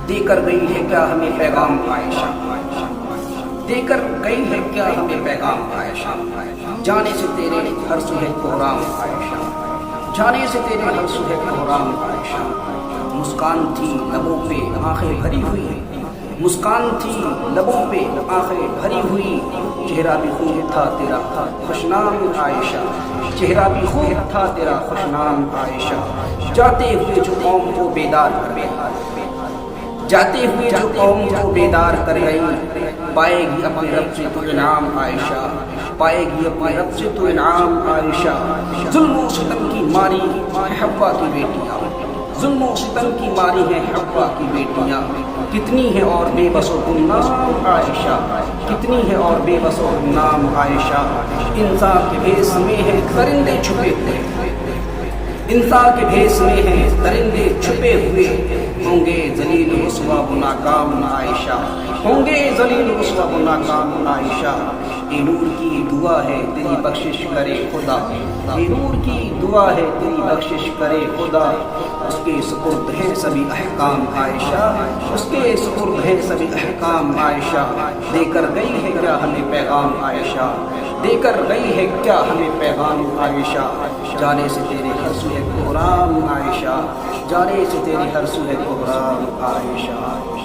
دے کر گئی ہے کیا ہمیں پیغام عائشہ، دے کر گئی ہے کیا ہمیں پیغام عائشہ، جانے سے تیرے ہر سو ہے کوہرام عائشہ، جانے سے تیرے ہر سو ہے کوہرام عائشہ۔ مسکان تھی لبوں پہ آنکھیں بھری ہوئی، مسکان تھی لبوں پہ آنکھیں بھری ہوئی، چہرہ بھی خوب تھا تیرا خوشنام عائشہ، چہرہ بھی خوب تھا تیرا خوشنام عائشہ۔ جاتے ہوئے جو قوم کو بیدار کر گئی، جاتے ہوئے جو قوم کو بیدار کر گئی، پائے گی اپنے رب سے تو انعام عائشہ، پائے گی اپنے رب سے تو انعام عائشہ۔ ظلم و ستم کی ماری ہے حوا کی بیٹیاں، ظلم و ستم کی ماری ہے حوا کی بیٹیاں، کتنی ہے اور بے بس و گمنام عائشہ، کتنی ہے اور بے بس و گمنام عائشہ۔ انسان کے بھیس میں ہے درندے چھپے ہوئے، انسان کے بھیس میں ہے درندے چھپے ہوئے، ہوں گے ذلیل رسوا و ناکام عائشہ، ہوں گے ذلیل رسوا و ناکام عائشہ۔ اے نور کی دعا ہے تیری بخشش کرے خدا، اے نور کی دعا ہے تیری بخشش کرے خدا، اس کے سپرد ہیں سبھی احکام عائشہ، اس کے سپرد ہیں سبھی احکام عائشہ۔ دے کر گئی ہے کیا ہمیں پیغام عائشہ، دے کر گئی ہے کیا ہمیں پیغام عائشہ، جانے سے تیرے ہر سو ہے کوہرام عائشہ، جانے سے تیرے ہر سو ہے کوہرام عائشہ۔